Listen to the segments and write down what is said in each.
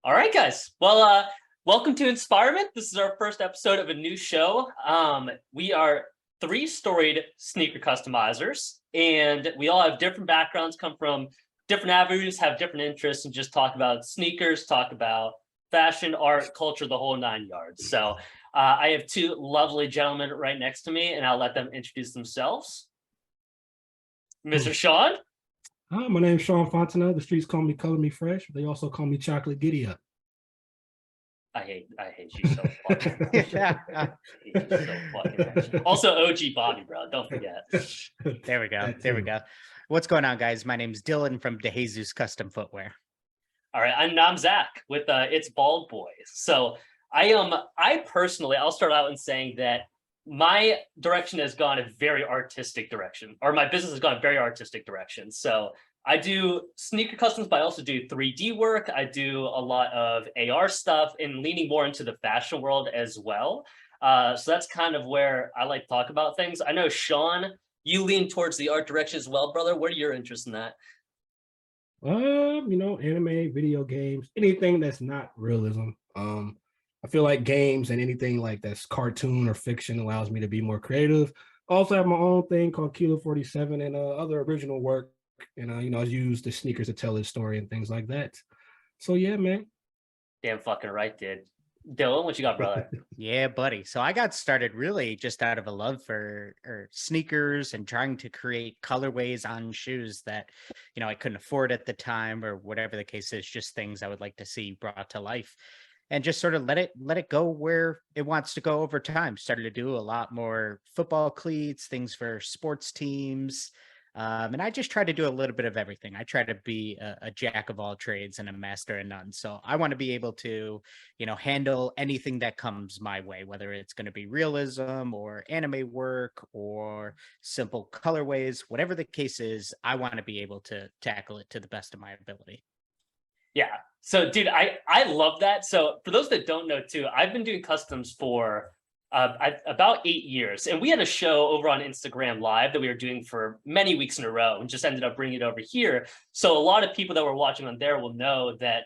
All right, guys. Well, welcome to Inspirimint. This is our first episode of a new show. We are three storied sneaker customizers, and we all have different backgrounds, come from different avenues, have different interests, and just talk about sneakers, talk about fashion, art, culture, the whole nine yards. So I have two lovely gentlemen right next to me, and I'll let them introduce themselves. Mr. Sean. Hi, my name is Sean Fontenelle. The streets call me Color Me Fresh. They also call me Chocolate Giddy Up. I hate you so fucking much. I hate you so fucking much. Also, OG Bobby, bro. Don't forget. There we go. There we go. What's going on, guys? My name's Dylan from Dejesus Custom Footwear. All right, I'm Zach with It's Bald Boys. So I personally, I'll start out in saying that my direction has gone a very artistic direction, or my business has gone a very artistic direction. So I do sneaker customs, but I also do 3D work. I do a lot of AR stuff and leaning more into the fashion world as well. So that's kind of where I like to talk about things. I know, Sean, you lean towards the art direction as well, brother. What are your interests in that? Anime, video games, anything that's not realism. I feel like games and anything like that's cartoon or fiction allows me to be more creative. I also have my own thing called Kilo 47 and other original work. And I use the sneakers to tell his story and things like that. So yeah, man. Damn fucking right, dude. Dylan, what you got, brother? Yeah, buddy. So I got started really just out of a love for sneakers and trying to create colorways on shoes that, I couldn't afford at the time or whatever the case is, just things I would like to see brought to life. And just sort of let it go where it wants to go over time. Started to do a lot more football cleats, things for sports teams. And I just try to do a little bit of everything. I try to be a jack of all trades and a master of none. So I want to be able to, handle anything that comes my way, whether it's going to be realism or anime work or simple colorways, whatever the case is, I want to be able to tackle it to the best of my ability. Yeah. So, dude, I love that. So for those that don't know too, I've been doing customs for about 8 years. And we had a show over on Instagram Live that we were doing for many weeks in a row and just ended up bringing it over here. So a lot of people that were watching on there will know that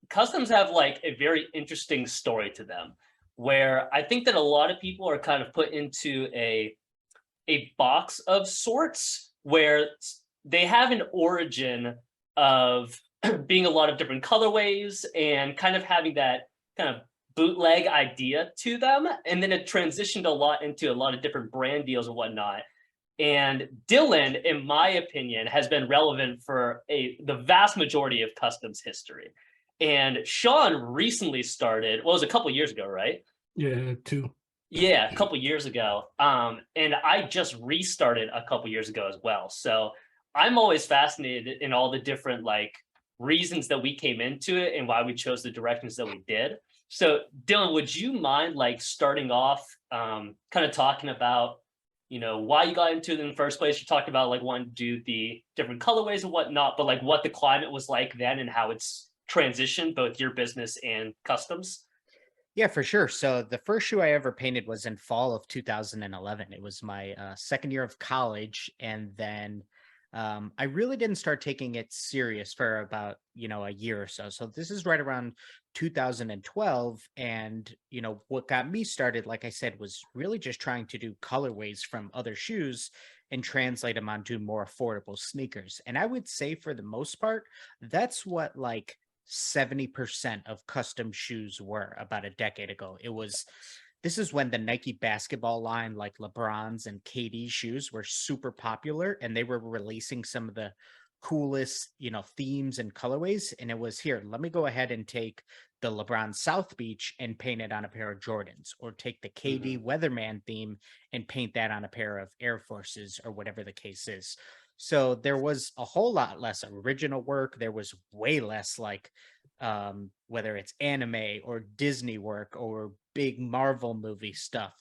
customs have like a very interesting story to them, where I think that a lot of people are kind of put into a box of sorts where they have an origin of being a lot of different colorways and kind of having that kind of bootleg idea to them. And then it transitioned a lot into a lot of different brand deals and whatnot. And Dylan, in my opinion, has been relevant for the vast majority of customs history. And Sean recently started, well, it was a couple years ago, right? Yeah, two. Yeah, a couple years ago. And I just restarted a couple years ago as well. So I'm always fascinated in all the different like reasons that we came into it and why we chose the directions that we did. So Dylan, would you mind like starting off kind of talking about, why you got into it in the first place? You talked about like wanting to do the different colorways and whatnot, but like what the climate was like then and how it's transitioned both your business and customs. Yeah, for sure. So the first shoe I ever painted was in fall of 2011. It was my second year of college. And then I really didn't start taking it serious for about, a year or so. So this is right around 2012. And, what got me started, like I said, was really just trying to do colorways from other shoes and translate them onto more affordable sneakers. And I would say for the most part, that's what like 70% of custom shoes were about a decade ago. This is when the Nike basketball line, like LeBron's and KD shoes, were super popular, and they were releasing some of the coolest, themes and colorways. And it was, here, let me go ahead and take the LeBron South Beach and paint it on a pair of Jordans, or take the KD Weatherman theme and paint that on a pair of Air Forces, or whatever the case is. So there was a whole lot less original work. There was way less like whether it's anime or Disney work or big Marvel movie stuff.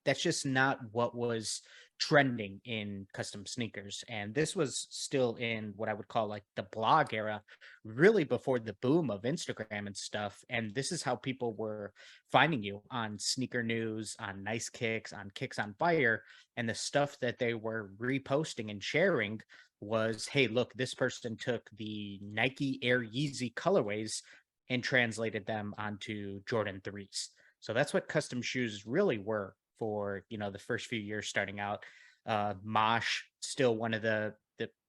That's just not what was trending in custom sneakers. And this was still in what I would call like the blog era, really before the boom of Instagram and stuff. And this is how people were finding you on Sneaker News, on Nice Kicks, on Kicks on Fire, and the stuff that they were reposting and sharing was, hey, look, this person took the Nike Air Yeezy colorways and translated them onto Jordan 3s. So that's what custom shoes really were for, the first few years starting out. Mosh, still one of the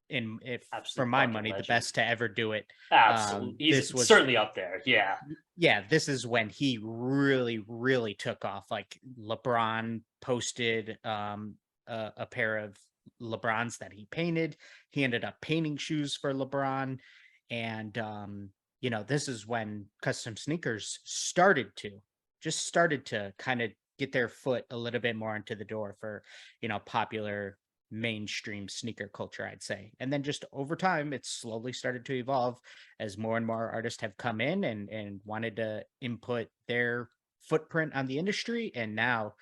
in if for Absolute my fucking money, the legend. best to ever do it. Absolutely. This He's was certainly up there. Yeah. yeah, this is when he really, really took off. Like LeBron posted a pair of LeBrons that he painted. He ended up painting shoes for LeBron. And this is when custom sneakers started to kind of get their foot a little bit more into the door for, popular mainstream sneaker culture, I'd say. And then just over time, it's slowly started to evolve as more and more artists have come in and wanted to input their footprint on the industry. And now,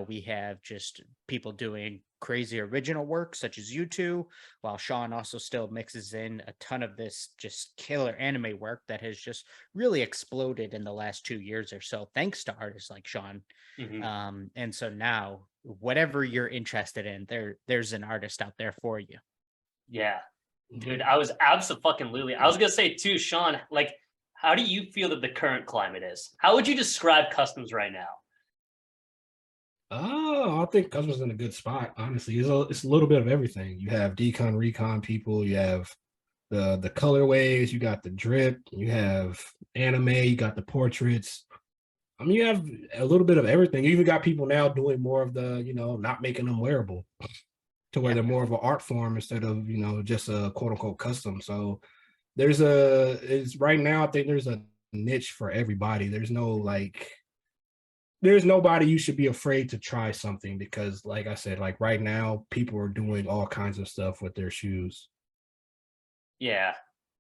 we have just people doing crazy original work such as you two, while Sean also still mixes in a ton of this just killer anime work that has just really exploded in the last 2 years or so, thanks to artists like Sean. Mhm. And so now, whatever you're interested in, there's an artist out there for you. Yeah. Dude, Mhm. I was absolutely. I was gonna say too, Sean, like, how do you feel that the current climate is? How would you describe customs right now? I think Custom's in a good spot. Honestly, it's a little bit of everything. You have decon recon people. You have the colorways. You got the drip. You have anime. You got the portraits. I mean, you have a little bit of everything. You even got people now doing more of the, not making them wearable to where Yeah. they're more of an art form instead of, just a quote unquote custom. So it's right now, I think there's a niche for everybody. There's nobody you should be afraid to try something because, like I said, like right now, people are doing all kinds of stuff with their shoes. Yeah.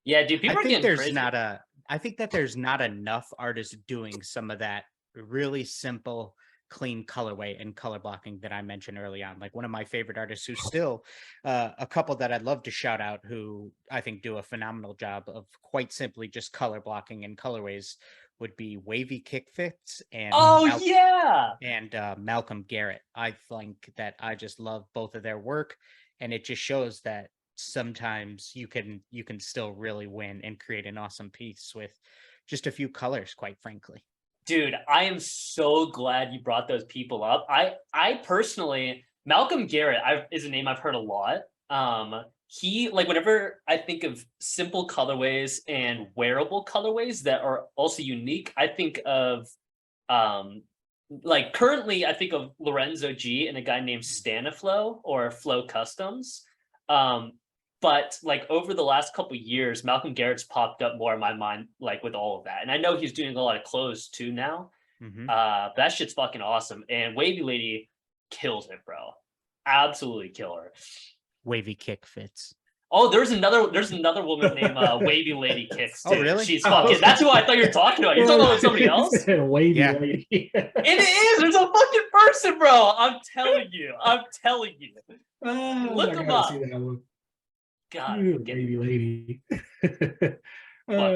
Yeah, dude, I people are think getting there's crazy. not a I think that there's not enough artists doing some of that really simple, clean colorway and color blocking that I mentioned early on. Like one of my favorite artists who's still a couple that I'd love to shout out who I think do a phenomenal job of quite simply just color blocking and colorways would be Wavy Kick Fits Oh yeah. and Malcolm Garrett. I think that I just love both of their work, and it just shows that sometimes you can still really win and create an awesome piece with just a few colors, quite frankly. Dude, I am so glad you brought those people up. I personally, Malcolm Garrett is a name I've heard a lot. He, like, whenever I think of simple colorways and wearable colorways that are also unique, I think of like currently I think of Lorenzo G and a guy named Staniflow or Flow Customs. Um, but like over the last couple years, Malcolm Garrett's popped up more in my mind, like with all of that. And I know he's doing a lot of clothes too now. Hmm. But that shit's fucking awesome. And Wavy Lady kills it, bro. Absolutely killer. Wavy Kick Fits. Oh, there's another woman named Wavy Lady Kicks Oh, too. really? She's Oh, fucking. That's who I thought you were talking about. You're talking about somebody else. Wavy Yeah. lady. It is. There's a fucking person, bro. I'm telling you. I'm telling you. Oh, Look I him gotta see up. that one. God, Wavy lady. fuck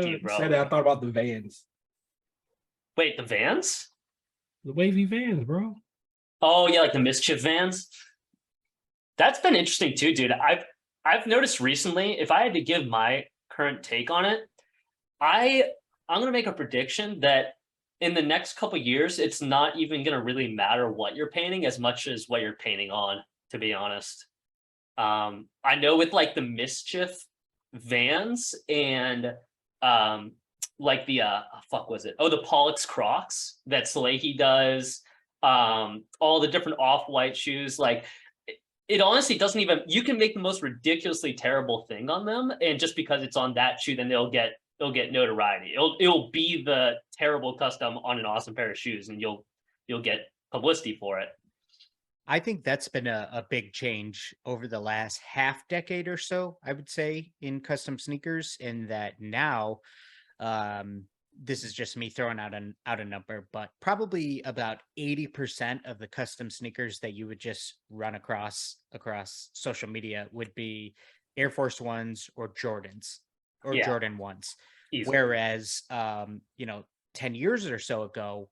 you, Said bro. that, I thought about the Vans, Wait, the Vans? the wavy Vans, bro. Oh yeah, like the Mischief Vans. That's been interesting too, dude. I've noticed recently. If I had to give my current take on it, I I'm gonna make a prediction that in the next couple years, it's not even gonna really matter what you're painting as much as what you're painting on. To be honest, I know with like the Mischief Vans and like the fuck was it? Oh, the Pollux Crocs that Salehi does. All the different off-white shoes. Like it honestly doesn't even. You can make the most ridiculously terrible thing on them, and just because it's on that shoe, then they'll get notoriety. It'll be the terrible custom on an awesome pair of shoes, and you'll get publicity for it. I think that's been a big change over the last half decade or so, I would say, in custom sneakers, in that now, um, this is just me throwing out a number, but probably about 80% of the custom sneakers that you would just run across social media would be Air Force Ones or Jordans or Yeah, Jordan ones. easily. Whereas 10 years or so ago,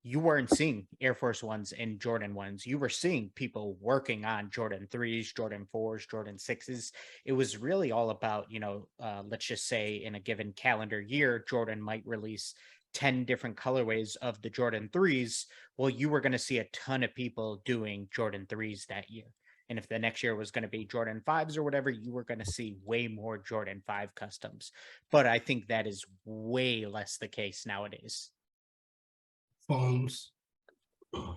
you weren't seeing Air Force Ones and Jordan Ones. You were seeing people working on Jordan 3s, Jordan 4s, Jordan 6s. It was really all about, let's just say in a given calendar year, Jordan might release 10 different colorways of the Jordan 3s. Well, you were going to see a ton of people doing Jordan 3s that year. And if the next year was going to be Jordan 5s or whatever, you were going to see way more Jordan 5 customs. But I think that is way less the case nowadays. Foams.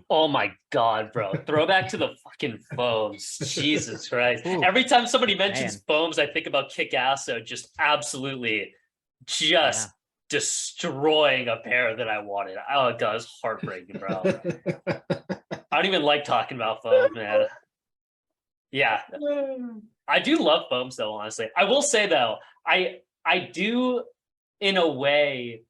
Oh my God, bro. Throwback to the fucking foams. Jesus Christ. Ooh, Every time somebody mentions man. foams, I think about Kick-Asso just absolutely just destroying a pair that I wanted. Oh God, it's heartbreaking, bro. I don't even like talking about foams, man. Yeah. I do love foams though, honestly. I will say though, I do in a way,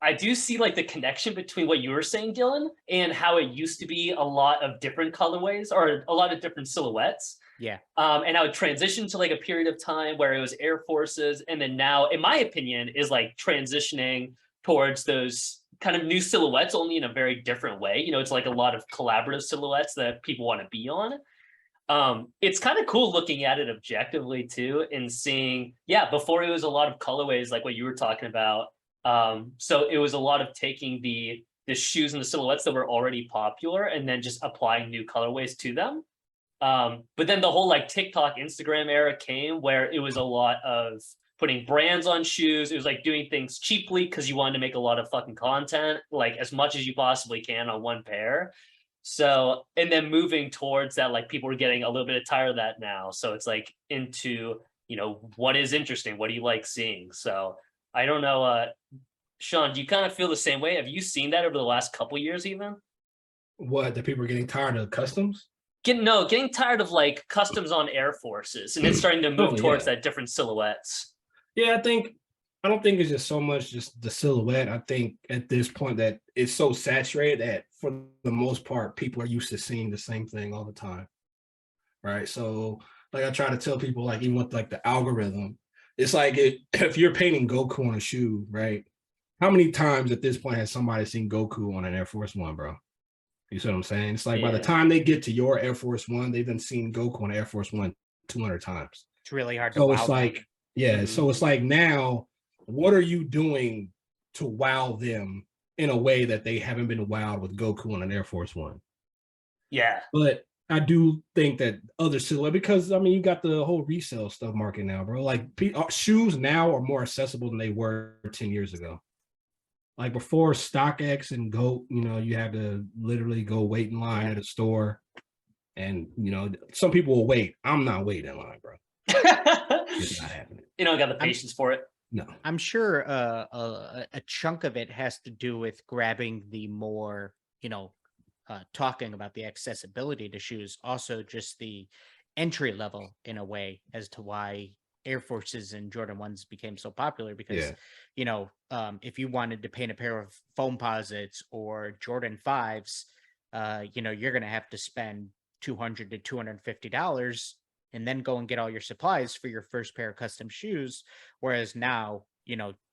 I do see like the connection between what you were saying, Dylan, and how it used to be a lot of different colorways or a lot of different silhouettes. Yeah. And I would transition to like a period of time where it was Air Forces. And then now, in my opinion, is like transitioning towards those kind of new silhouettes, only in a very different way. It's like a lot of collaborative silhouettes that people want to be on. It's kind of cool looking at it objectively too, and seeing, before it was a lot of colorways like what you were talking about. So it was a lot of taking the shoes and the silhouettes that were already popular and then just applying new colorways to them. But then the whole like TikTok, Instagram era came where it was a lot of putting brands on shoes. It was like doing things cheaply because you wanted to make a lot of fucking content, like as much as you possibly can on one pair. So, and then moving towards that, like people are getting a little bit tired of that now. So it's like into, what is interesting? What do you like seeing? So I don't know, Sean, do you kind of feel the same way? Have you seen that over the last couple years even? What, the people are getting tired of customs? Getting tired of like customs on Air Forces and then starting to move towards that different silhouettes. Yeah, I don't think it's just so much just the silhouette. I think at this point that it's so saturated that for the most part, people are used to seeing the same thing all the time. Right. So like I try to tell people, like even with like the algorithm, it's like if you're painting Goku on a shoe, right? How many times at this point has somebody seen Goku on an Air Force One, bro? You see what I'm saying? It's like by the time they get to your Air Force One, they've been seen Goku on Air Force One 200 times. It's really hard to So wow it's like, so it's like now, what are you doing to wow them in a way that they haven't been wowed with Goku on an Air Force One? Yeah. But I do think that other silhouette, because I mean, you got the whole resale stuff market now, bro. Like shoes now are more accessible than they were 10 years ago. Like before StockX and GOAT, you had to literally go wait in line at a store. And, some people will wait. I'm not waiting in line, bro. It's not happening. You don't got the patience for it. No. I'm sure a chunk of it has to do with grabbing the more, talking about the accessibility to shoes, also just the entry level in a way as to why Air Forces and Jordan 1s became so popular, because if you wanted to paint a pair of foam posits or Jordan 5s, you're going to have to spend $200 to $250 and then go and get all your supplies for your first pair of custom shoes. Whereas now,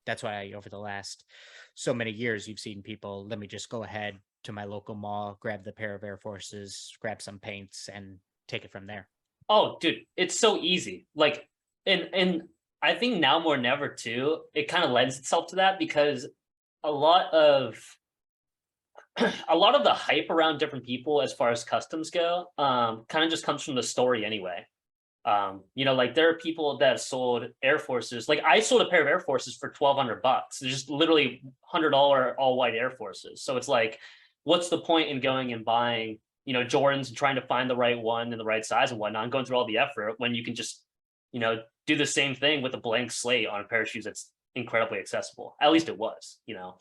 that's why over the last so many years, you've seen people, let me just go ahead to my local mall, grab the pair of Air Forces, grab some paints and take it from there. Oh, dude, it's so easy. Like, and I think now more than ever too, it kind of lends itself to that, because a lot of the hype around different people as far as customs go, kind of just comes from the story anyway. Like there are people that have sold Air Forces. Like I sold a pair of Air Forces for $1,200. They're just literally $100 all white Air Forces. So it's like, what's the point in going and buying, Jordans and trying to find the right one and the right size and whatnot, and going through all the effort when you can just, do the same thing with a blank slate on a pair of shoes that's incredibly accessible. At least it was, Yeah.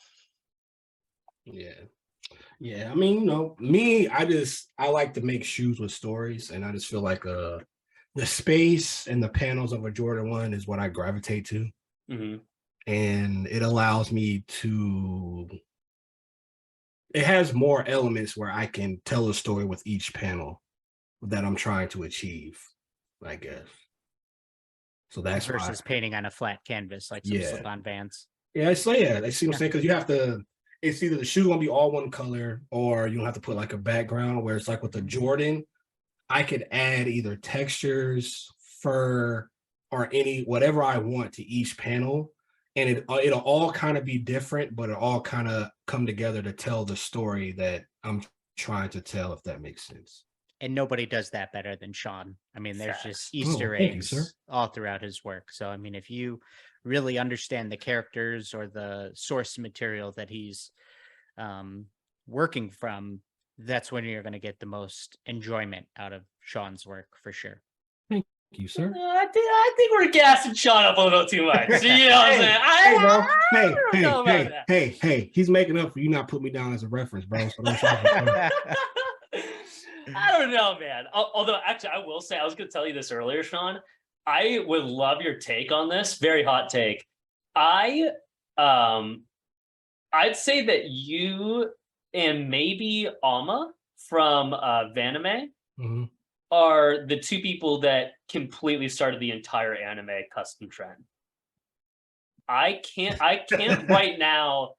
Yeah. I mean, me, I like to make shoes with stories, and I just feel like the space and the panels of a Jordan 1 is what I gravitate to. Mm-hmm. And it allows me it has more elements where I can tell a story with each panel that I'm trying to achieve, I guess. So that's versus painting on a flat canvas like some slip-on Vans. Yeah, I see what I'm saying, because you have to. it's either the shoe gonna be all one color, or you don't have to put like a background. Where it's like with the Jordan, I could add either textures, fur, or any whatever I want to each panel, and it'll all kind of be different, but it all kind of come together to tell the story that I'm trying to tell, if that makes sense. And nobody does that better than Sean. I mean, there's Facts. just Easter thank you, sir. eggs all throughout his work. So, I mean, if you really understand the characters or the source material that he's working from, that's when you're going to get the most enjoyment out of Sean's work for sure. Thank you, sir. I think we're gassing Sean up a little too much. You know what I'm saying? Hey, bro. I don't know about that. Hey, he's making up for you not putting me down as a reference, bro. So don't try I don't know, man. Although, actually, I will say, I was going to tell you this earlier, Sean. I would love your take on this. Very hot take. I'd say that you and maybe Alma from Vanime Mhm. are the two people that completely started the entire anime custom trend. I can't right now.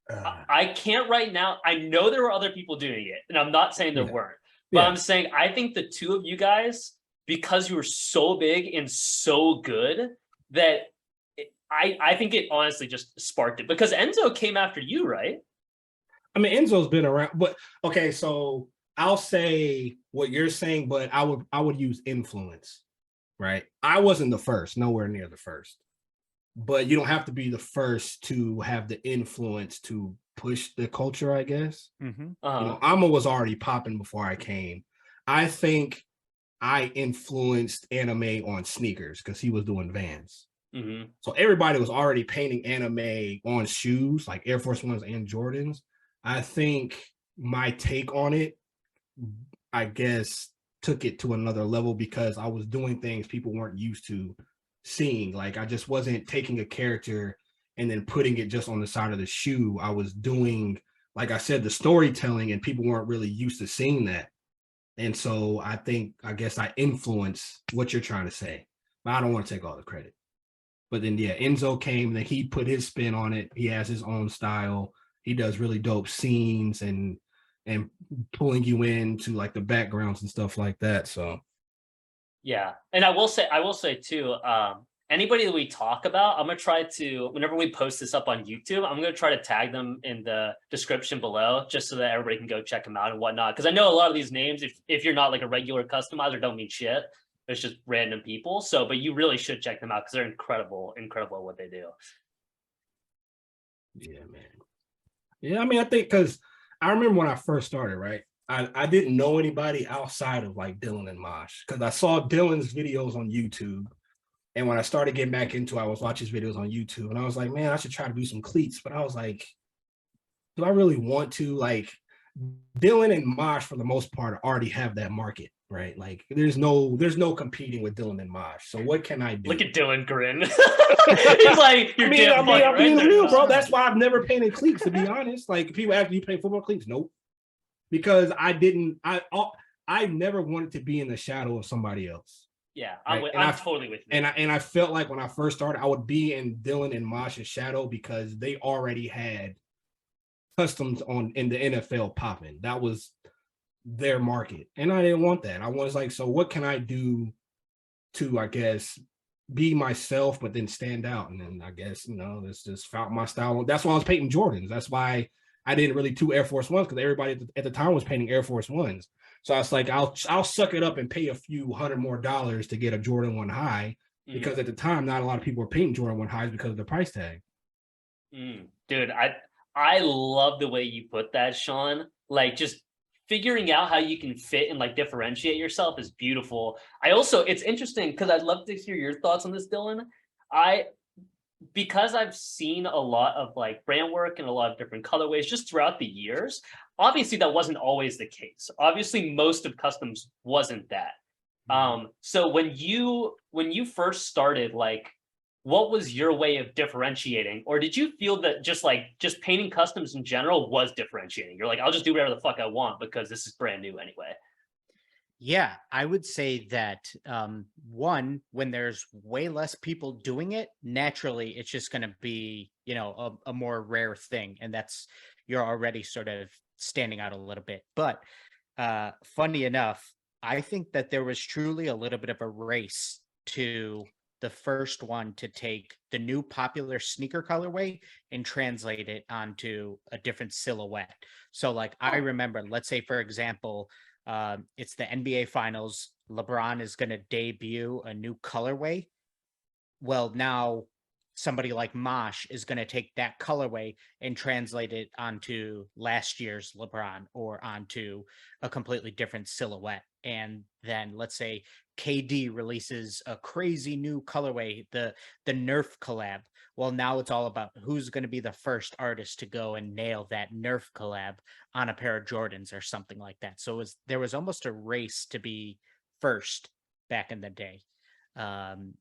I can't right now. I know there were other people doing it, and I'm not saying there weren't. But I'm saying I think the two of you guys, because you were so big and so good, that I think it honestly just sparked it. Because Enzo came after you, right? I mean, Enzo's been around, but okay, so I'll say what you're saying, but I would use influence, right? I wasn't the first, nowhere near the first. But you don't have to be the first to have the influence to push the culture, I guess. Mm-hmm. Uh-huh. You know, Amma was already popping before I came. I think I influenced anime on sneakers because he was doing Vans. Mm-hmm. So everybody was already painting anime on shoes, like Air Force Ones and Jordans. I think my take on it, I guess, took it to another level because I was doing things people weren't used to seeing. Like, I just wasn't taking a character and then putting it just on the side of the shoe. I was doing, like I said, the storytelling, and people weren't really used to seeing that. And so I guess I influence what you're trying to say, but I don't want to take all the credit. But then, yeah, Enzo came, and then he put his spin on it. He has his own style. He does really dope scenes and pulling you into like the backgrounds and stuff like that. So Yeah, and I will say too, anybody that we talk about, I'm gonna try to, whenever we post this up on YouTube, I'm gonna try to tag them in the description below, just so that everybody can go check them out and whatnot. Because I know a lot of these names, if you're not like a regular customizer, don't mean shit. It's just random people. So, but you really should check them out because they're incredible at what they do. yeah, man. Yeah, I mean, I think because I remember when I first started, right? I didn't know anybody outside of like Dylan and Mosh, because I saw Dylan's videos on YouTube. And when I started getting back into it, I was watching his videos on YouTube, and I was like, man, I should try to do some cleats. But I was like, do I really want to? Like, Dylan and Mosh, for the most part, already have that market, right? Like, there's no competing with Dylan and Mosh. So what can I do? Look at Dylan grin. He's like, you're I'm being right real, bro. That's why I've never painted cleats, to be honest. Like, people ask me, you paint football cleats? Nope. Because I never wanted to be in the shadow of somebody else. Yeah, right? I'm totally with you. And I felt like when I first started, I would be in Dylan and Mosh's shadow because they already had customs in the NFL popping. That was their market. And I didn't want that. I was like, so what can I do to, I guess, be myself, but then stand out? And then I guess, it's just found my style. That's why I was painting Jordans. That's why I didn't really do Air Force Ones, because everybody at the time was painting Air Force Ones. So I was like, I'll suck it up and pay a few $100 more to get a Jordan 1 high, because at the time, not a lot of people were painting Jordan 1 highs because of the price tag. Dude, I love the way you put that, Sean. Like, just figuring out how you can fit and like differentiate yourself is beautiful. It's interesting because I'd love to hear your thoughts on this, Dylan. Because I've seen a lot of like brand work and a lot of different colorways just throughout the years. Obviously, that wasn't always the case. Obviously, most of customs wasn't that. So when you first started, like, what was your way of differentiating? Or did you feel that just painting customs in general was differentiating? You're like, I'll just do whatever the fuck I want because this is brand new anyway. Yeah, I would say that one, when there's way less people doing it, naturally it's just going to be, a more rare thing. And you're already sort of standing out a little bit. But funny enough, I think that there was truly a little bit of a race to the first one to take the new popular sneaker colorway and translate it onto a different silhouette. So, like, I remember, let's say, for example, it's the NBA Finals. LeBron is going to debut a new colorway. Well, now somebody like Mosh is going to take that colorway and translate it onto last year's LeBron or onto a completely different silhouette. And then let's say KD releases a crazy new colorway, the Nerf collab. Well, now it's all about who's going to be the first artist to go and nail that Nerf collab on a pair of Jordans or something like that. So there was almost a race to be first back in the day. And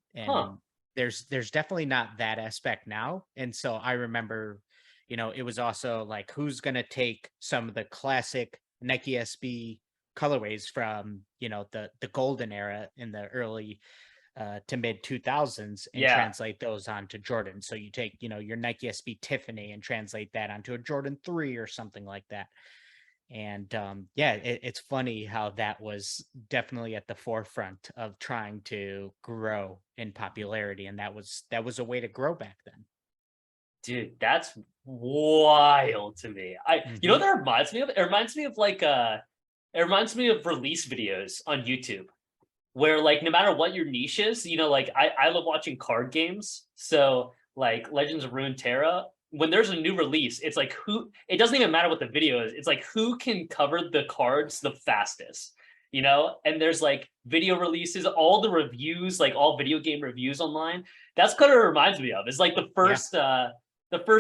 there's definitely not that aspect now. And so I remember, it was also like, who's going to take some of the classic Nike SB colorways from, the golden era in the early to mid 2000s and translate those onto Jordan. So you take, your Nike SB Tiffany and translate that onto a Jordan 3 or something like that. And it's funny how that was definitely at the forefront of trying to grow in popularity, and that was a way to grow back then. Dude, that's wild to me. You know what that reminds me of? It reminds me of release videos on YouTube, where like no matter what your niche is, like I love watching card games. So like Legends of Runeterra, when there's a new release, it's like it doesn't even matter what the video is. It's like who can cover the cards the fastest, and there's like video releases, all the reviews, like all video game reviews online. That's kind of reminds me of. It's like the first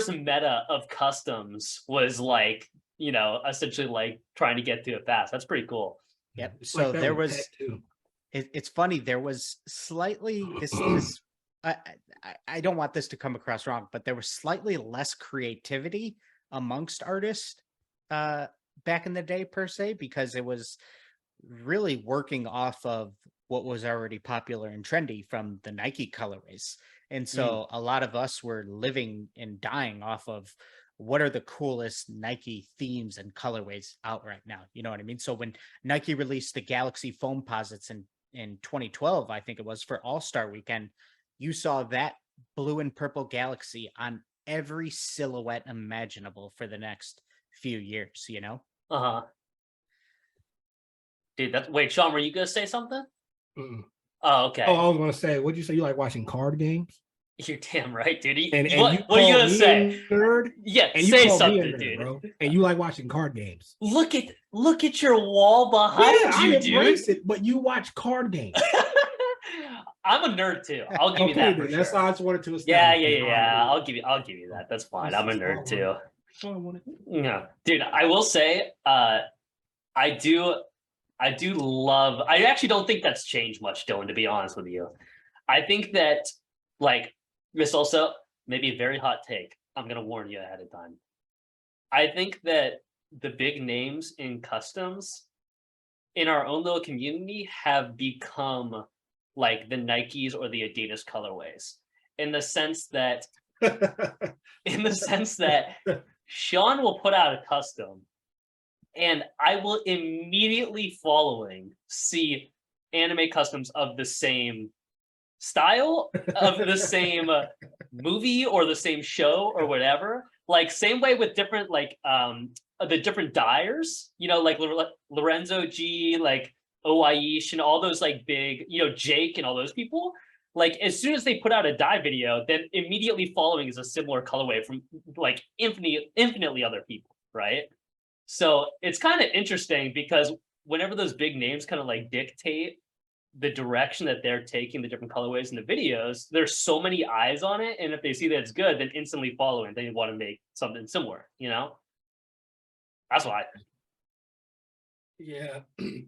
meta of customs was like, essentially like trying to get to it fast. That's pretty cool. Yep. So like there was, it's funny. There was slightly this I don't want this to come across wrong, but there was slightly less creativity amongst artists back in the day per se, because it was really working off of what was already popular and trendy from the Nike colorways. And so a lot of us were living and dying off of what are the coolest Nike themes and colorways out right now. You know what I mean? So when Nike released the Galaxy Foamposites in 2012, I think it was, for All-Star Weekend, you saw that blue and purple Galaxy on every silhouette imaginable for the next few years, Dude, wait, Sean, were you gonna say something? Oh, okay. Oh, I was gonna say, what'd you say? You like watching card games? You're damn right, dude. What are you gonna say? Nerd? Yeah, and say something, nerd, dude. Bro. And you like watching card games. Look at your wall behind you, I embrace it, but you watch card games. I'm a nerd too. I'll give you that. For that's sure. how I just wanted to establish. Yeah. I'll give you that. That's fine. I'm a nerd too. Yeah, dude. I will say, I do love. I actually don't think that's changed much, Dylan. To be honest with you, I think that this also maybe a very hot take. I'm gonna warn you ahead of time. I think that the big names in customs in our own little community have become like the Nikes or the Adidas colorways, in the sense that Sean will put out a custom and I will immediately following see anime customs of the same style, of the same movie or the same show or whatever. Like same way with different the different dyers, like Lorenzo G, like Oaish and all those like big, Jake and all those people. Like as soon as they put out a dye video, then immediately following is a similar colorway from like infinitely other people, right? So it's kind of interesting because whenever those big names kind of like dictate the direction that they're taking the different colorways in the videos, there's so many eyes on it, and if they see that it's good, then instantly following, they want to make something similar. That's why. Yeah,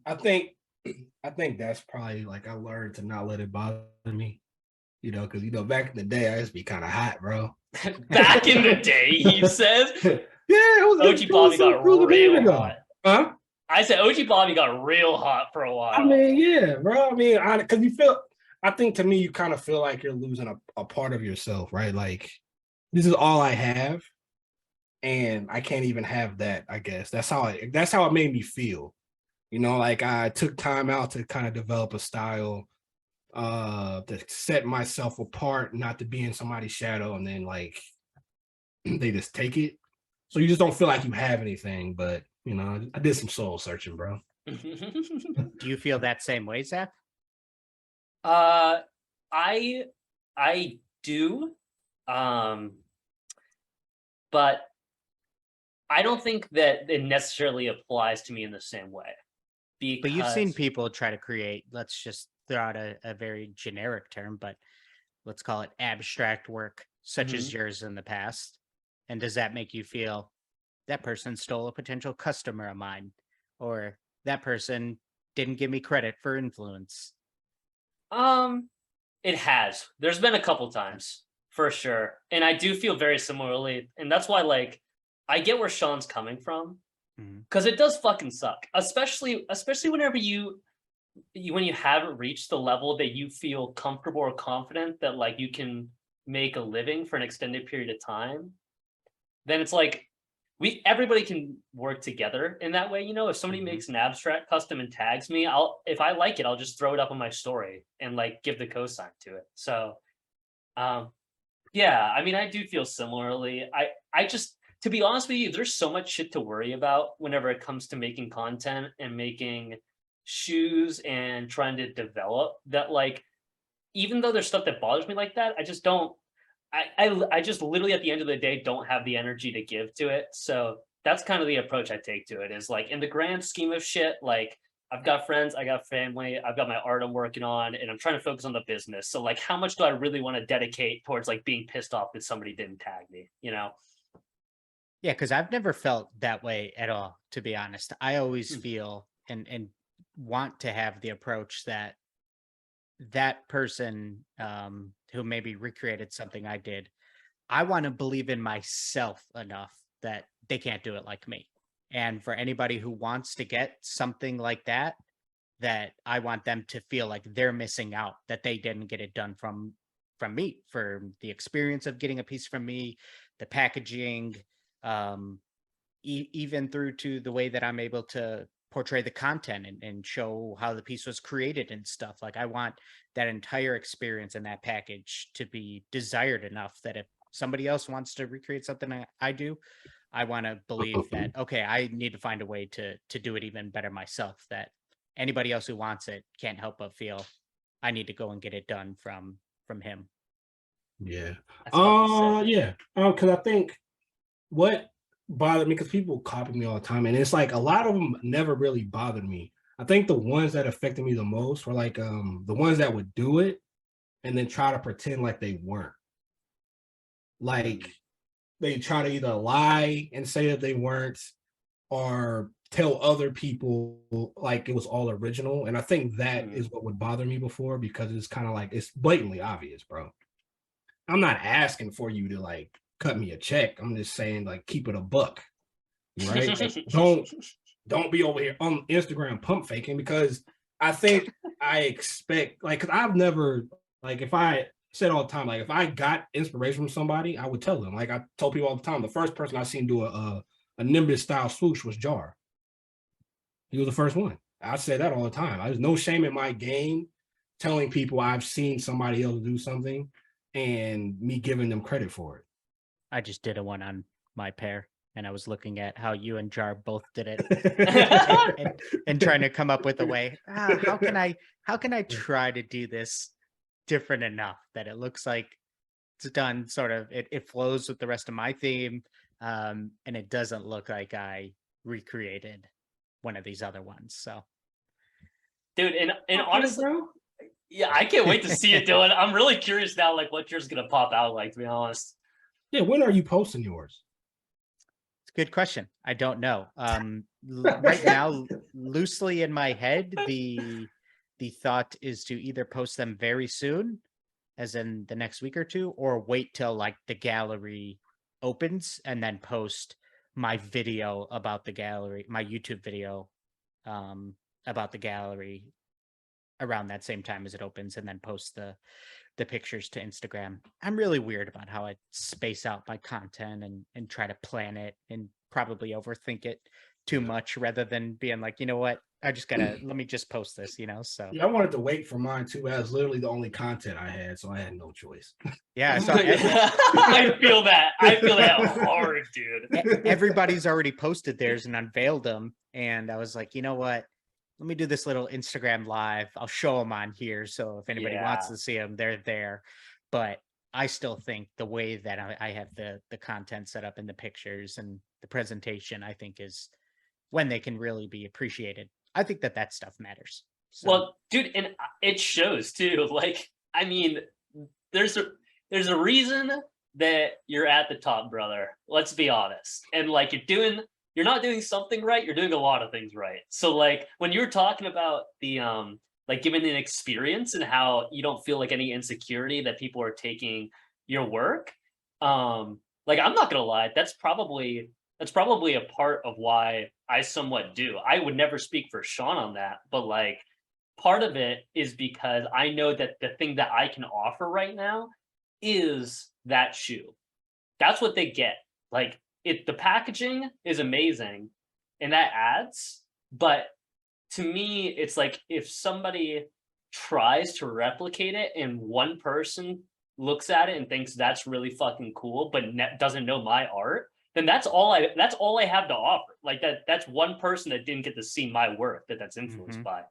I think that's probably like I learned to not let it bother me, because back in the day I used to be kind of hot, bro. Back in the day, he says. Yeah, OG Bobby got real hot. Huh? I said OG Bobby got real hot for a while. I mean, yeah, bro. I mean, because you feel, I think to me, you kind of feel like you're losing a part of yourself, right? Like, this is all I have, and I can't even have that. I guess that's how it made me feel. You know, like I took time out to kind of develop a style, to set myself apart, not to be in somebody's shadow, and then like they just take it. So you just don't feel like you have anything. But you know, I did some soul searching, bro. Do you feel that same way, Zach? I I do, um, but I don't think that it necessarily applies to me in the same way But you've seen because people try to create, let's just throw out a very generic term, but let's call it abstract work, such as Mhm. yours in the past. And does that make you feel that person stole a potential customer of mine, or that person didn't give me credit for influence? um it has. There's been a couple times for sure. And I do feel very similarly. And that's why like I get where Sean's coming from Mhm. because it does fucking suck. Especially whenever when you haven't reached the level that you feel comfortable or confident that like you can make a living for an extended period of time, then it's like everybody can work together in that way. You know, if somebody Mhm. makes an abstract custom and tags me, if I like it, I'll just throw it up on my story and like give the cosign to it. So um yeah, I mean I do feel similarly. I just, to be honest with you, there's so much shit to worry about whenever it comes to making content and making shoes and trying to develop that like even though there's stuff that bothers me like that, I just don't I just literally at the end of the day don't have the energy to give to it. So that's kind of the approach I take to it is like in the grand scheme of shit, like I've got friends, I got family, I've got my art I'm working on, and I'm trying to focus on the business. So like how much do I really want to dedicate towards like being pissed off that somebody didn't tag me, you know? Yeah, because I've never felt that way at all, to be honest. I always Hmm. feel and want to have the approach that that person who maybe recreated something I did, I want to believe in myself enough that they can't do it like me. And for anybody who wants to get something like that I want them to feel like they're missing out, that they didn't get it done from me, for the experience of getting a piece from me, the packaging, um, even through to the way that I'm able to portray the content and show how the piece was created and stuff. Like I want that entire experience in that package to be desired enough that if somebody else wants to recreate something I do, I want to believe that okay, I need to find a way to do it even better myself. That anybody else who wants it can't help but feel I need to go and get it done from him. Yeah. That's fucking sick. Yeah. Because I think what bothered me, because people copy me all the time, and it's like a lot of them never really bothered me. I think the ones that affected me the most were like the ones that would do it and then try to pretend like they weren't. Like Mm, they try to either lie and say that they weren't, or tell other people like it was all original. And I think that mm. is what would bother me before, because it's kind of like it's blatantly obvious, bro. I'm not asking for you to like cut me a check. I'm just saying like keep it a buck, right? Like don't be over here on Instagram pump faking, because I think I expect like, because I've never, like, if I said all the time, like if I got inspiration from somebody, I would tell them. Like I told people all the time, the first person I seen do a Nimbus style swoosh was Jar. He was the first one. I say that all the time. There's no shame in my game telling people I've seen somebody else do something and me giving them credit for I just did a one on my pair, and I was looking at how you and Jar both did it, and it. and trying to come up with a way. How can I try to do this different enough that it looks like it's done sort of it flows with the rest of my theme, and it doesn't look like I recreated one of these other ones. So Dude, and Okay, honestly, bro. yeah, I can't wait to see it, Dylan. I'm really curious now, like what yours gonna pop out like, to be honest. Yeah, when are you posting yours? it's a good question. I don't know. Right now, loosely in my head, the thought is to either post them very soon, as in the next week or two, or wait till like the gallery opens and then post my video about the gallery, my YouTube video about the gallery around that same time as it opens, and then post the pictures to Instagram. I'm really weird about how I space out my content and try to plan it and probably overthink it too much rather than being like, you know what, I just gotta let me just post this, so Yeah, I wanted to wait for mine too. That was literally the only content I had, so I had no choice. yeah. So I feel that hard, dude. everybody's already posted theirs and unveiled them, and I was like, you know what, let me do this little Instagram live. I'll show them on here, so if anybody wants to see them, they're there. But I still think the way that I have the content set up and the pictures and the presentation, I think is when they can really be appreciated. I think that stuff matters. So. Well, dude, and it shows too. Like, I mean, there's a reason that you're at the top, brother. Let's be honest. And like, you're not doing something right, you're doing a lot of things right. So like when you were talking about the like giving an experience and how you don't feel like any insecurity that people are taking your work, like I'm not gonna lie, that's probably a part of why I somewhat do. I would never speak for Sean on that, but like part of it is because I know that the thing that I can offer right now is that shoe. That's what they get. Like the packaging is amazing and that adds, but to me, it's like if somebody tries to replicate it and one person looks at it and thinks that's really fucking cool, but doesn't know my art, then that's all I have to offer. Like that's one person that didn't get to see my work that's influenced by.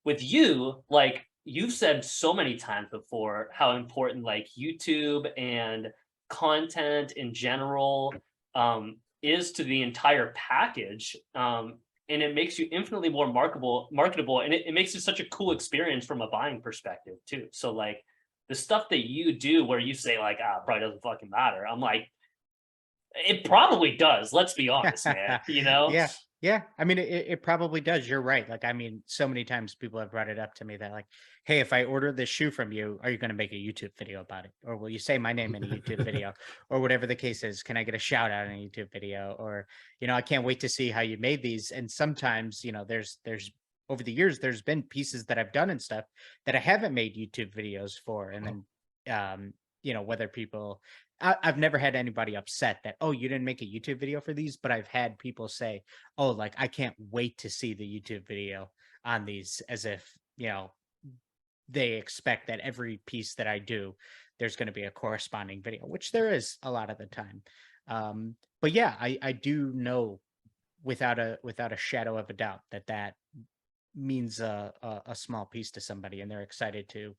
With you, like you've said so many times before how important like YouTube and content in general is to the entire package. And it makes you infinitely more marketable, and it makes it such a cool experience from a buying perspective too. So like the stuff that you do where you say like, probably doesn't fucking matter. I'm like, it probably does. Let's be honest, man. Yeah. I mean, it probably does. You're right. Like, I mean, so many times people have brought it up to me that like, hey, if I order this shoe from you, are you going to make a YouTube video about it? Or will you say my name in a YouTube video or whatever the case is? Can I get a shout out in a YouTube video? Or, I can't wait to see how you made these. And sometimes, there's over the years, there's been pieces that I've done and stuff that I haven't made YouTube videos for. And then, whether people, I've never had anybody upset that, oh, you didn't make a YouTube video for these, but I've had people say, oh, like, I can't wait to see the YouTube video on these, as if, they expect that every piece that I do, there's going to be a corresponding video, which there is a lot of the time. But yeah, I do know without a shadow of a doubt that means a small piece to somebody, and they're excited to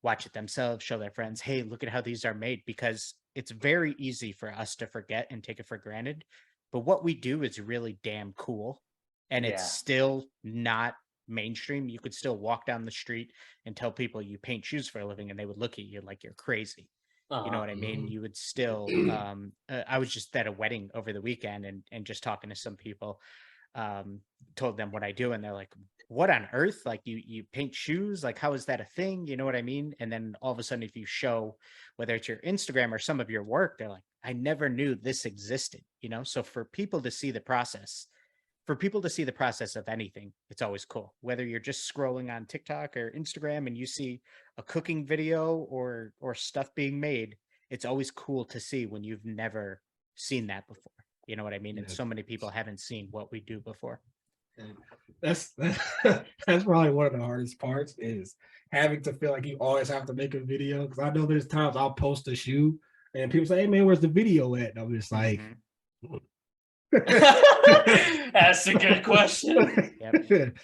watch it themselves, show their friends, hey, look at how these are made, because it's very easy for us to forget and take it for granted. But what we do is really damn cool. And it's still not mainstream. You could still walk down the street and tell people you paint shoes for a living, and they would look at you like you're crazy. You know what I mean? You would still, I was just at a wedding over the weekend and just talking to some people, told them what I do. And they're like, what on earth? Like you paint shoes? Like, how is that a thing? You know what I mean? And then all of a sudden, if you show, whether it's your Instagram or some of your work, they're like, I never knew this existed, So for people to see the process, of anything, it's always cool. Whether you're just scrolling on TikTok or Instagram and you see a cooking video or stuff being made, it's always cool to see when you've never seen that before. You know what I mean? And so many people haven't seen what we do before. That's probably one of the hardest parts, is having to feel like you always have to make a video. Because I know there's times I'll post a shoe and people say, hey man, where's the video at? And I'm just like, that's a good question. Yep.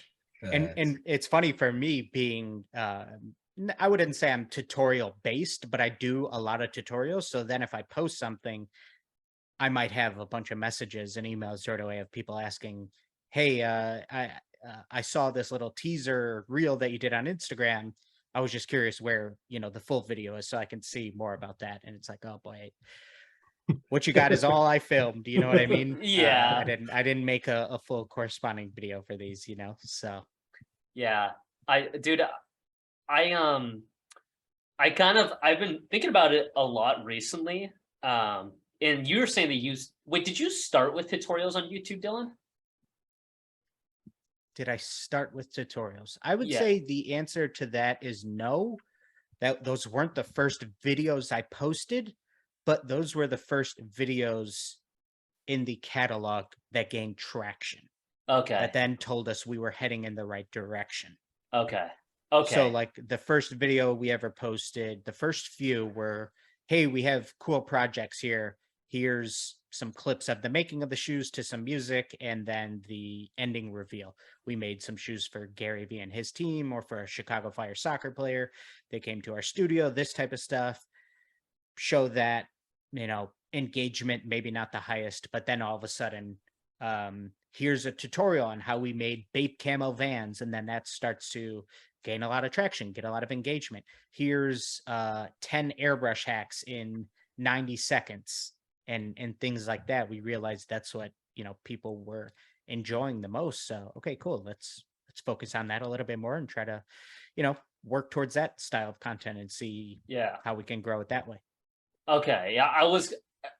And it's funny for me being I wouldn't say I'm tutorial based, but I do a lot of tutorials. So then if I post something, I might have a bunch of messages and emails right away of people asking, hey, I saw this little teaser reel that you did on Instagram. I was just curious where, the full video is so I can see more about that. And it's like, oh boy, what you got is all I filmed. You know what I mean? Yeah. I didn't make a full corresponding video for these, so. Yeah, I've been thinking about it a lot recently. And you were saying that did you start with tutorials on YouTube, Dylan? Did I start with tutorials? I would Yeah. say the answer to that is no. That those weren't the first videos I posted, but those were the first videos in the catalog that gained traction, Okay. that then told us we were heading in the right direction. Okay. So Okay. like the first video we ever posted, the first few were, hey, we have cool projects here. Here's some clips of the making of the shoes to some music, and then the ending reveal. We made some shoes for Gary Vee and his team, or for a Chicago Fire soccer player. They came to our studio, this type of stuff. Show that, engagement, maybe not the highest, but then all of a sudden, here's a tutorial on how we made Bape camo Vans, and then that starts to gain a lot of traction, get a lot of engagement. Here's 10 airbrush hacks in 90 seconds, and things like that. We realized that's what people were enjoying the most. So okay, cool. Let's focus on that a little bit more and try to work towards that style of content and see how we can grow it that way. Okay. Yeah,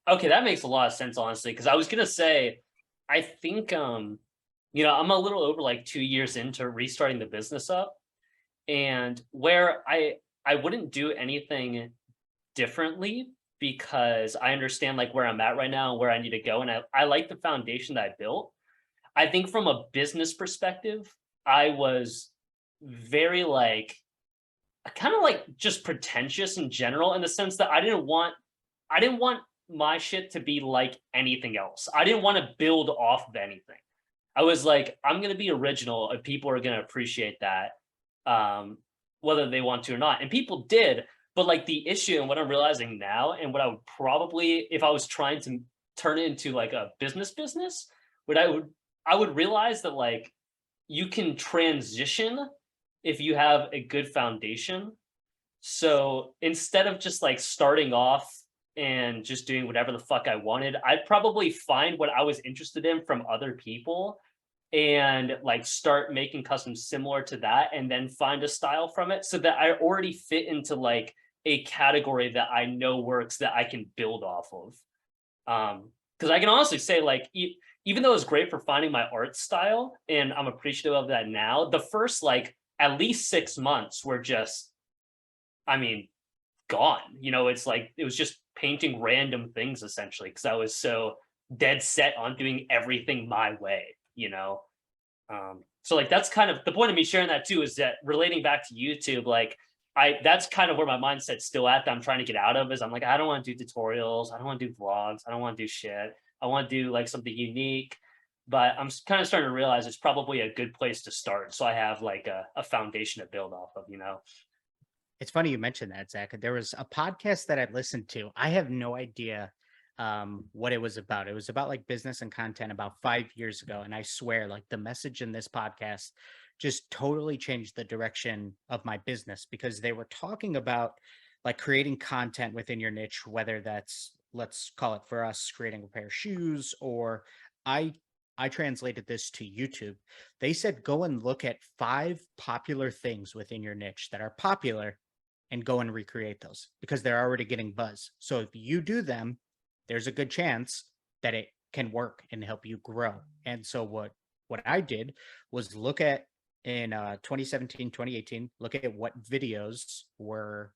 okay, that makes a lot of sense, honestly, because I was gonna say, I think I'm a little over like 2 years into restarting the business up, and where I wouldn't do anything differently because I understand like where I'm at right now and where I need to go. And I like the foundation that I built. I think from a business perspective, I was very like kind of like just pretentious in general, in the sense that I didn't want my shit to be like anything else. I didn't want to build off of anything. I was like, I'm gonna be original and people are gonna appreciate that, whether they want to or not. And people did, but like the issue and what I'm realizing now, and what I would probably, if I was trying to turn it into like a business, what I would realize that like you can transition if you have a good foundation. So instead of just like starting off and just doing whatever the fuck I wanted, I'd probably find what I was interested in from other people and like start making customs similar to that, and then find a style from it so that I already fit into like a category that I know works, that I can build off of. Because I can honestly say, like, even though it's great for finding my art style, and I'm appreciative of that now, the first like at least 6 months were just, I mean, gone. It's like it was just painting random things essentially, because I was so dead set on doing everything my way. So like that's kind of the point of me sharing that too, is that relating back to YouTube, like that's kind of where my mindset's still at, that I'm trying to get out of, is I'm like, I don't want to do tutorials, I don't want to do vlogs, I don't want to do shit. I want to do like something unique. But I'm kind of starting to realize it's probably a good place to start, so I have like a foundation to build off of. It's funny you mentioned that, Zach. There was a podcast that I listened to. I have no idea what it was about. It was about like business and content about 5 years ago. And I swear, like the message in this podcast just totally changed the direction of my business, because they were talking about like creating content within your niche, whether that's, let's call it for us, creating a pair of shoes, or I I translated this to YouTube. They said go and look at 5 popular things within your niche that are popular and go and recreate those, because they're already getting buzz. So if you do them, there's a good chance that it can work and help you grow. And so what I did was look at, in 2017, 2018, look at what videos were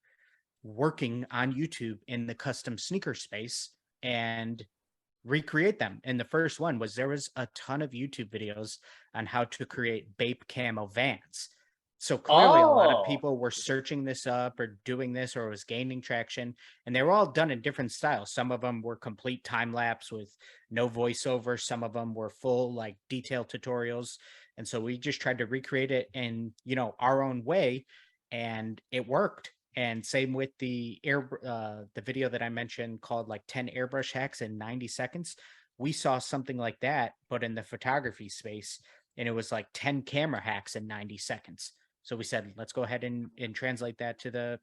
working on YouTube in the custom sneaker space and recreate them. And the first one was, there was a ton of YouTube videos on how to create Bape camo Vans. So clearly a lot of people were searching this up or doing this, or it was gaining traction, and they were all done in different styles. Some of them were complete time lapse with no voiceover. Some of them were full like detailed tutorials. And so we just tried to recreate it in, our own way, and it worked. And same with the video that I mentioned called like 10 airbrush hacks in 90 seconds. We saw something like that, but in the photography space, and it was like 10 camera hacks in 90 seconds. So we said, let's go ahead and translate that to the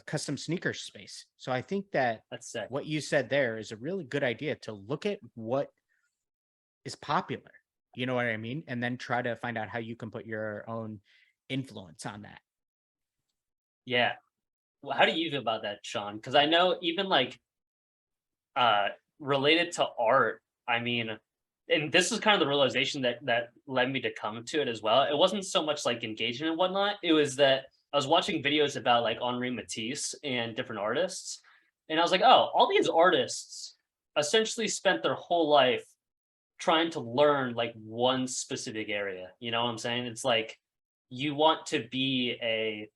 custom sneakers space. So I think that That's sick. what you said there is a really good idea, to look at what is popular. You know what I mean? And then try to find out how you can put your own influence on that. Yeah. Well, how do you feel about that, Sean? Because I know even like related to art, I mean, and this is kind of the realization that led me to come to it as well. It wasn't so much like engagement and whatnot. It was that I was watching videos about like Henri Matisse and different artists, and I was like, oh, all these artists essentially spent their whole life trying to learn like one specific area. You know what I'm saying? It's like you want to be a,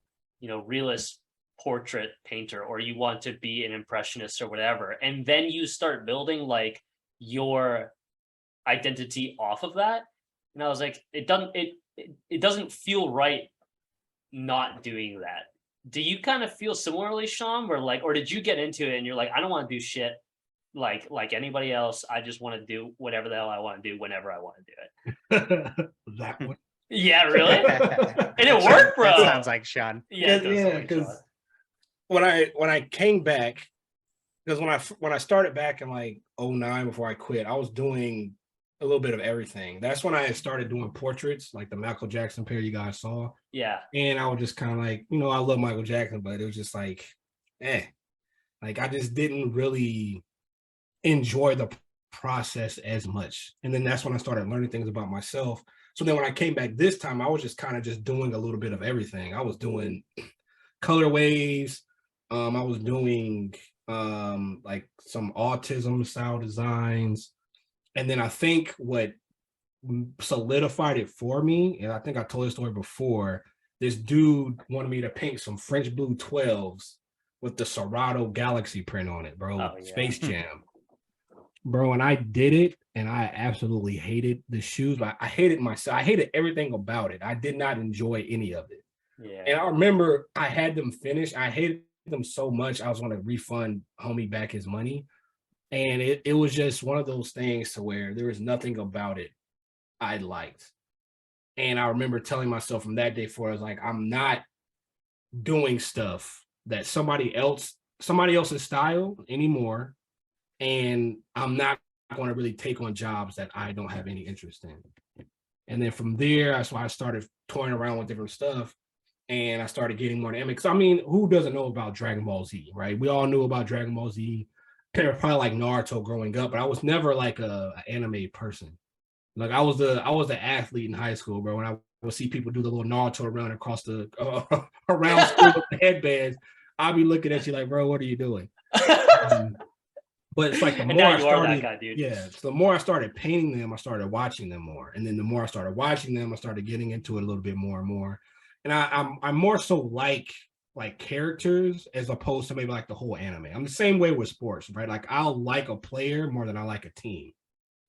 realist portrait painter, or you want to be an impressionist or whatever, and then you start building like your identity off of that. And I was like, it doesn't feel right not doing that. Do you kind of feel similarly, Sean, where like, or did you get into it and you're like, I don't want to do shit like anybody else, I just want to do whatever the hell I want to do whenever I want to do it? That one. Yeah, really? And it worked, bro. That sounds like Sean. Yeah, it does sound like because Sean. when I came back, because when I started back in like 2009 before I quit, I was doing a little bit of everything. That's when I started doing portraits, like the Michael Jackson pair you guys saw. Yeah. And I was just kind of like, I love Michael Jackson, but it was just like, like I just didn't really enjoy the process as much. And then that's when I started learning things about myself. So then when I came back this time, I was just kind of just doing a little bit of everything. I was doing colorways. I was doing like some autism style designs. And then I think what solidified it for me, and I think I told this story before, this dude wanted me to paint some French blue 12s with the Serato Galaxy print on it, bro. Oh, yeah. Space Jam. Bro, and I did it, and I absolutely hated the shoes, but I hated myself. I hated everything about it. I did not enjoy any of it. Yeah. And I remember I had them finished. I hated them so much, I was going to refund homie back his money. And it was just one of those things to where there was nothing about it I liked. And I remember telling myself from that day forward, I was like, I'm not doing stuff that somebody else's style anymore. And I'm not going to really take on jobs that I don't have any interest in. And then from there, that's why I started toying around with different stuff. And I started getting more anime. Because I mean, who doesn't know about Dragon Ball Z, right? We all knew about Dragon Ball Z. They were probably like Naruto growing up, but I was never like an anime person. Like I was the athlete in high school, bro. When I would see people do the little Naruto run across the around school with the headbands, I'd be looking at you like, bro, what are you doing? But it's like the more I started, that guy, dude. Yeah. So the more I started painting them, I started watching them more, and then the more I started watching them, I started getting into it a little bit more and more. And I'm more so like characters as opposed to maybe like the whole anime. I'm the same way with sports, right? Like I'll like a player more than I like a team.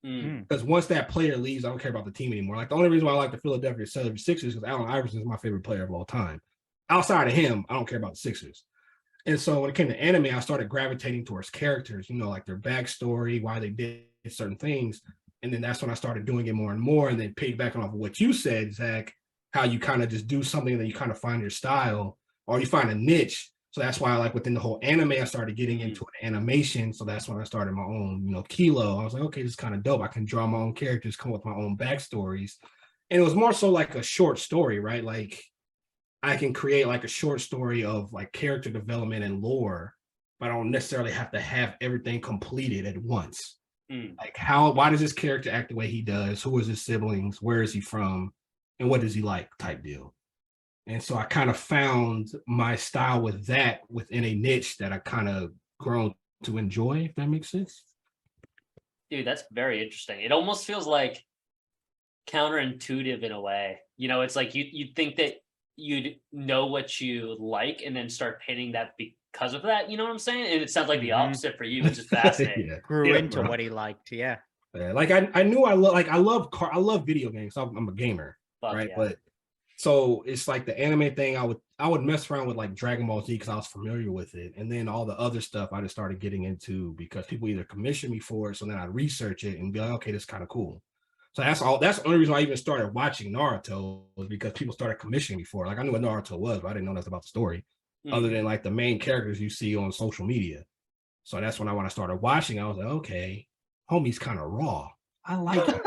Because once that player leaves, I don't care about the team anymore. Like the only reason why I like the Philadelphia 76ers is because Allen Iverson is my favorite player of all time. Outside of him, I don't care about the Sixers. And so when it came to anime, I started gravitating towards characters, like their backstory, why they did certain things. And then that's when I started doing it more and more. And then piggybacking off of what you said, Zach, how you kind of just do something that you kind of find your style or you find a niche. So that's why, like within the whole anime, I started getting into an animation. So that's when I started my own, Kilo. I was like, okay, this is kind of dope. I can draw my own characters, come up with my own backstories. And it was more so like a short story, right? Like I can create like a short story of like character development and lore, but I don't necessarily have to have everything completed at once. Like why does this character act the way he does? Who is his siblings? Where is he from? And what does he like type deal? And so I kind of found my style with that within a niche that I kind of grown to enjoy, if that makes sense. Dude, that's very interesting. It almost feels like counterintuitive in a way. It's like you'd think that you'd know what you like and then start painting that because of that. You know what I'm saying? And it sounds like the opposite for you, which is fascinating. Grew into what he liked. Yeah. Like I knew I love video games. So I'm a gamer. Fuck right. Yeah. But so it's like the anime thing, I would mess around with like Dragon Ball Z because I was familiar with it. And then all the other stuff I just started getting into because people either commission me for it. So then I research it and be like, okay, this is kind of cool. So that's the only reason I even started watching Naruto was because people started commissioning me for it. Like I knew what Naruto was, but I didn't know nothing about the story other than like the main characters you see on social media. So that's when I started watching, I was like, okay, homie's kind of raw. I like it.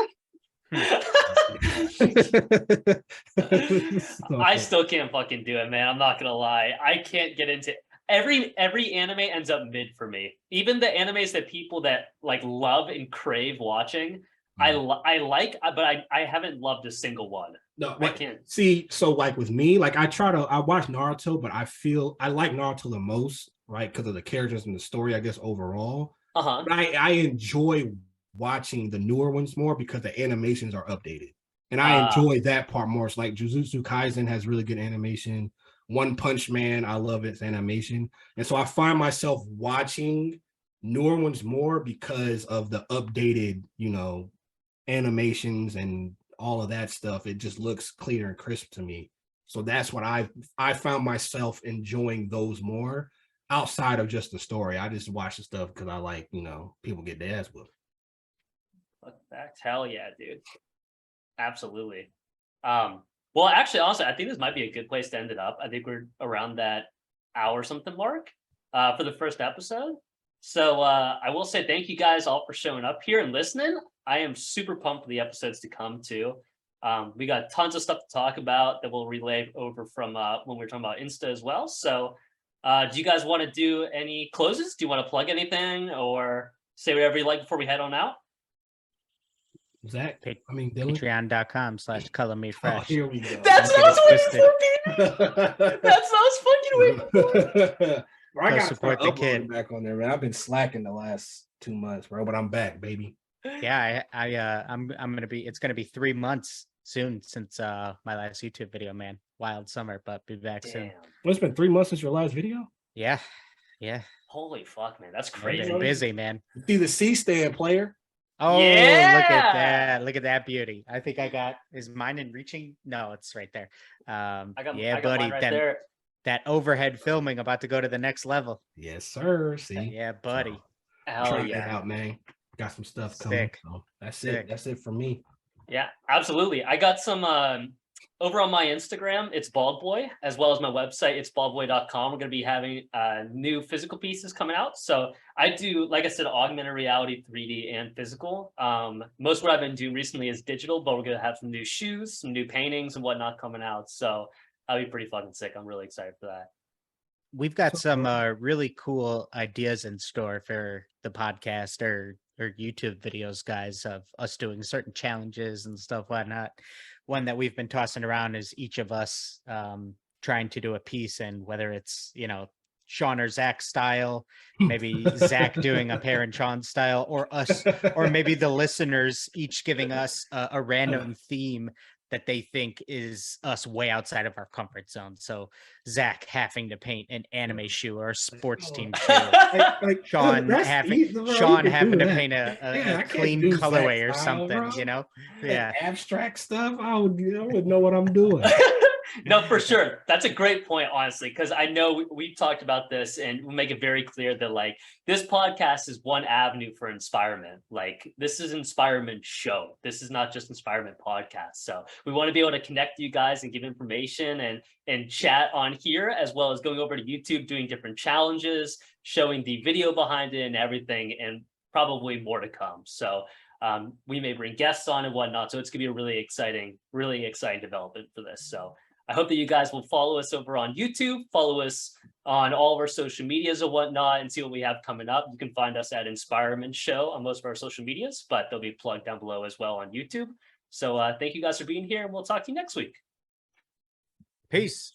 I still can't fucking do it, man. I'm not gonna lie. I can't get into every anime ends up mid for me. Even the animes that people that like love and crave watching, I like, but I haven't loved a single one. No, I can't see. So like with me, like I watch Naruto, but I feel I like Naruto the most, right? Because of the characters and the story, I guess overall. Uh-huh. But I enjoy watching the newer ones more because the animations are updated. And I enjoy that part more. It's like Jujutsu Kaisen has really good animation. One Punch Man, I love its animation. And so I find myself watching newer ones more because of the updated, animations and all of that stuff. It just looks clear and crisp to me. So that's what I found myself enjoying those more outside of just the story. I just watch the stuff because I like, people get their ass whooped. Fuck that. Hell yeah, dude. Absolutely. Well, actually, honestly, I think this might be a good place to end it up. I think we're around that hour something mark for the first episode. So I will say thank you guys all for showing up here and listening. I am super pumped for the episodes to come too. We got tons of stuff to talk about that we'll relay over from when we were talking about Insta as well. So do you guys want to do any closes? Do you want to plug anything or say whatever you like before we head on out? Zach, Dylan. Patreon.com/colormefresh. Oh, here we go. That's what I was waiting for. That's what I was fucking waiting for. Bro, I Go gotta support start the uploading kid. back on there, man. I've been slacking the last 2 months, bro, but I'm back, baby. Yeah, I'm gonna be. It's gonna be 3 months soon since my last YouTube video, man. Wild summer, but be back soon. Damn. Well, it's been 3 months since your last video. Yeah. Holy fuck, man. That's I've crazy. been busy, man. See the C stand player. Oh, look Yeah. at that! Look at that beauty. I think I got. Is mine in reaching? No, it's right there. I got buddy. mine right there. That overhead filming about to go to the next level. Yes, sir. See, Yeah, buddy. Hell trying it yeah. out, man. Got some stuff coming. Sick. So that's Sick. it. That's it for me. Yeah, absolutely. I got some over on my Instagram, it's Bald Boy, as well as my website, it's baldboy.com. We're going to be having new physical pieces coming out. So I do, like I said, augmented reality, 3D and physical. Most of what I've been doing recently is digital, but we're going to have some new shoes, some new paintings and whatnot coming out. So that'll be pretty fucking sick. I'm really excited for that. We've got some really cool ideas in store for the podcast or YouTube videos, guys, of us doing certain challenges and stuff, whatnot. One that we've been tossing around is each of us trying to do a piece, and whether it's, Sean or Zach style, maybe Zach doing a Pear and Sean style, or us, or maybe the listeners each giving us a random theme that they think is us way outside of our comfort zone. So Zach having to paint an anime shoe or a sports team shoe. Sean having to paint a clean colorway or something, Yeah. Abstract stuff. I would know what I'm doing. No, for sure. That's a great point, honestly, because I know we've talked about this and we'll make it very clear that this podcast is one avenue for Inspirimint. This is Inspirimint show. This is not just Inspirimint podcast. So we want to be able to connect you guys and give information and chat on here, as well as going over to YouTube, doing different challenges, showing the video behind it and everything, and probably more to come. So we may bring guests on and whatnot. So it's going to be a really exciting development for this. So I hope that you guys will follow us over on YouTube, follow us on all of our social medias and whatnot, and see what we have coming up. You can find us at Inspirimint Show on most of our social medias, but they'll be plugged down below as well on YouTube. So thank you guys for being here, and we'll talk to you next week. Peace.